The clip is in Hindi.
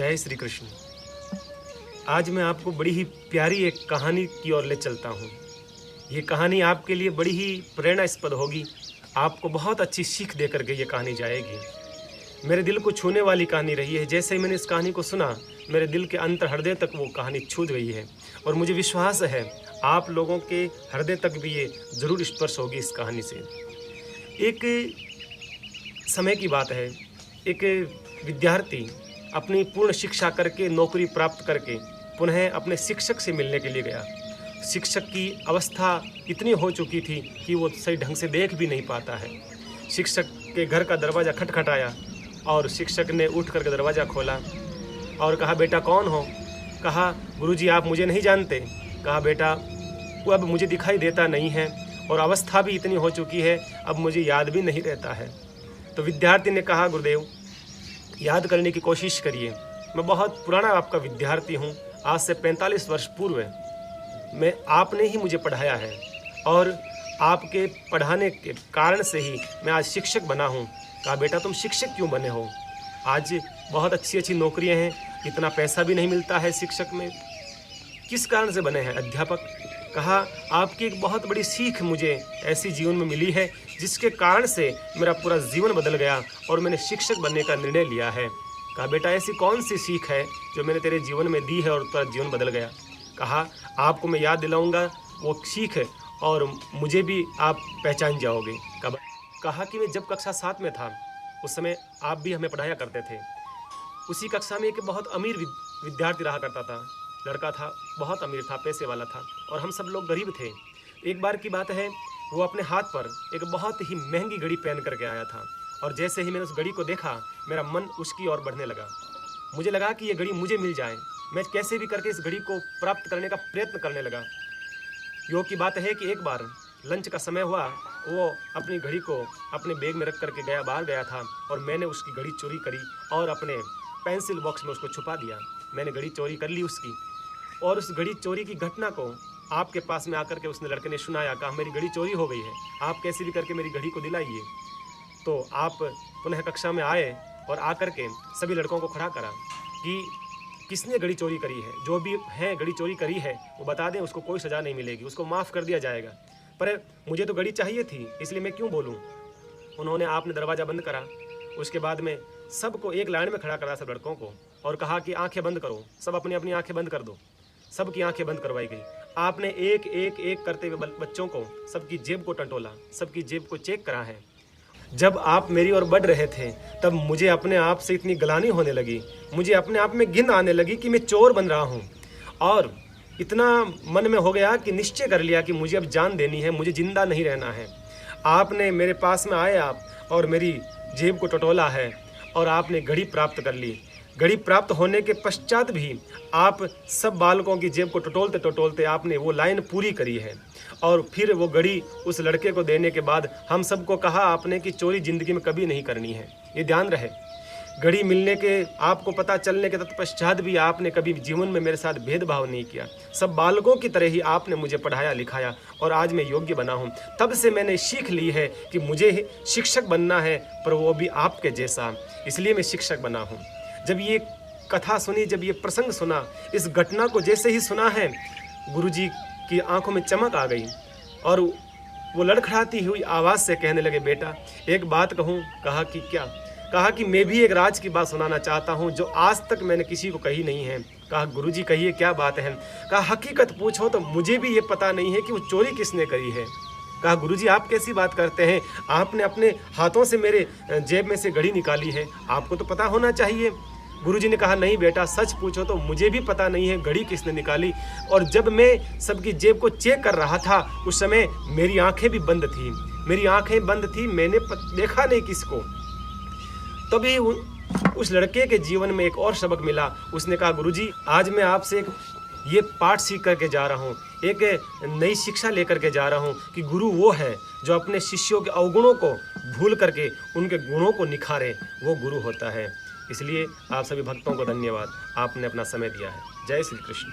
जय श्री कृष्ण। आज मैं आपको बड़ी ही प्यारी एक कहानी की ओर ले चलता हूँ। ये कहानी आपके लिए बड़ी ही प्रेरणास्पद होगी। आपको बहुत अच्छी सीख दे करके ये कहानी जाएगी। मेरे दिल को छूने वाली कहानी रही है। जैसे ही मैंने इस कहानी को सुना, मेरे दिल के अंतर हृदय तक वो कहानी छू गई है और मुझे विश्वास है आप लोगों के हृदय तक भी ये ज़रूर स्पर्श होगी इस कहानी से। एक समय की बात है, एक विद्यार्थी अपनी पूर्ण शिक्षा करके, नौकरी प्राप्त करके पुनः अपने शिक्षक से मिलने के लिए गया। शिक्षक की अवस्था इतनी हो चुकी थी कि वो सही ढंग से देख भी नहीं पाता है। शिक्षक के घर का दरवाज़ा खटखटाया और शिक्षक ने उठ करके दरवाज़ा खोला और कहा, बेटा कौन हो? कहा, गुरुजी आप मुझे नहीं जानते। कहा, बेटा वो अब मुझे दिखाई देता नहीं है और अवस्था भी इतनी हो चुकी है, अब मुझे याद भी नहीं रहता है। तो विद्यार्थी ने कहा, गुरुदेव याद करने की कोशिश करिए। मैं बहुत पुराना आपका विद्यार्थी हूँ। आज से 45 वर्ष पूर्व मैं आपने ही मुझे पढ़ाया है और आपके पढ़ाने के कारण से ही मैं आज शिक्षक बना हूँ। कहा, बेटा तुम शिक्षक क्यों बने हो? आज बहुत अच्छी अच्छी नौकरियाँ हैं, इतना पैसा भी नहीं मिलता है शिक्षक में, किस कारण से बने हैं अध्यापक? कहा, आपकी एक बहुत बड़ी सीख मुझे ऐसी जीवन में मिली है जिसके कारण से मेरा पूरा जीवन बदल गया और मैंने शिक्षक बनने का निर्णय लिया है। कहा, बेटा ऐसी कौन सी सीख है जो मैंने तेरे जीवन में दी है और तेरा जीवन बदल गया? कहा, आपको मैं याद दिलाऊंगा वो सीख है और मुझे भी आप पहचान जाओगे। कहा कि मैं जब कक्षा 7 में था उस समय आप भी हमें पढ़ाया करते थे। उसी कक्षा में एक बहुत अमीर विद्यार्थी रहा करता था। लड़का था, बहुत अमीर था, पैसे वाला था और हम सब लोग गरीब थे। एक बार की बात है, वो अपने हाथ पर एक बहुत ही महंगी घड़ी पहन करके आया था और जैसे ही मैंने उस घड़ी को देखा, मेरा मन उसकी ओर बढ़ने लगा। मुझे लगा कि ये घड़ी मुझे मिल जाए। मैं कैसे भी करके इस घड़ी को प्राप्त करने का प्रयत्न करने लगा। योग की बात है कि एक बार लंच का समय हुआ, वो अपनी घड़ी को अपने बैग में रख करके बाहर गया था और मैंने उसकी घड़ी चोरी करी और अपने पेंसिल बॉक्स में उसको छुपा दिया। मैंने घड़ी चोरी कर ली उसकी और उस घड़ी चोरी की घटना को आपके पास में आकर के उसने लड़के ने सुनाया। कहा, मेरी घड़ी चोरी हो गई है, आप कैसे भी करके मेरी घड़ी को दिलाइए। तो आप पुनः कक्षा में आए और आकर के सभी लड़कों को खड़ा करा कि किसने घड़ी चोरी करी है। जो भी है घड़ी चोरी करी है वो बता दें, उसको कोई सज़ा नहीं मिलेगी, उसको माफ़ कर दिया जाएगा। पर मुझे तो घड़ी चाहिए थी, इसलिए मैं क्यों बोलूँ। उन्होंने आपने दरवाज़ा बंद करा। उसके बाद में सबको एक लाइन में खड़ा करा, सब लड़कों को, और कहा कि आंखें बंद करो, सब अपनी अपनी आंखें बंद कर दो। सबकी आंखें बंद करवाई गई। आपने एक एक एक करते हुए बच्चों को सबकी जेब को टटोला, सबकी जेब को चेक करा है। जब आप मेरी ओर बढ़ रहे थे तब मुझे अपने आप से इतनी गलानी होने लगी, मुझे अपने आप में घिन आने लगी कि मैं चोर बन रहा हूँ और इतना मन में हो गया कि निश्चय कर लिया कि मुझे अब जान देनी है, मुझे जिंदा नहीं रहना है। आपने मेरे पास में आए आप और मेरी जेब को टटोला है और आपने घड़ी प्राप्त कर ली। घड़ी प्राप्त होने के पश्चात भी आप सब बालकों की जेब को टटोलते टटोलते आपने वो लाइन पूरी करी है और फिर वो घड़ी उस लड़के को देने के बाद हम सबको कहा आपने कि चोरी ज़िंदगी में कभी नहीं करनी है, ये ध्यान रहे। घड़ी मिलने के आपको पता चलने के तत्पश्चात भी आपने कभी जीवन में मेरे साथ भेदभाव नहीं किया। सब बालकों की तरह ही आपने मुझे पढ़ाया लिखाया और आज मैं योग्य बना हूँ। तब से मैंने सीख ली है कि मुझे शिक्षक बनना है, पर वो भी आपके जैसा, इसलिए मैं शिक्षक बना हूँ। जब ये कथा सुनी, जब ये प्रसंग सुना, इस घटना को जैसे ही सुना है, गुरुजी की आंखों में चमक आ गई और वो लड़खड़ाती हुई आवाज़ से कहने लगे, बेटा एक बात कहूँ। कहा कि क्या? कहा कि मैं भी एक राज की बात सुनाना चाहता हूँ जो आज तक मैंने किसी को कही नहीं है। कहा, गुरुजी कहिए क्या बात है? कहा, हकीकत पूछो तो मुझे भी ये पता नहीं है कि वो चोरी किसने करी है। कहा, गुरुजी आप कैसी बात करते हैं? आपने अपने हाथों से मेरे जेब में से घड़ी निकाली है, आपको तो पता होना चाहिए। गुरुजी ने कहा, नहीं बेटा सच पूछो तो मुझे भी पता नहीं है घड़ी किसने निकाली, और जब मैं सबकी जेब को चेक कर रहा था उस समय मेरी आंखें भी बंद थी, मेरी आंखें बंद थी, मैंने देखा नहीं किसको। तभी उस लड़के के जीवन में एक और सबक मिला। उसने कहा, गुरुजी आज मैं आपसे ये पाठ सीख करके जा रहा हूँ, एक नई शिक्षा लेकर के जा रहा हूँ कि गुरु वो है जो अपने शिष्यों के अवगुणों को भूल करके उनके गुणों को निखारे, वो गुरु होता है। इसलिए आप सभी भक्तों को धन्यवाद, आपने अपना समय दिया है। जय श्री कृष्ण।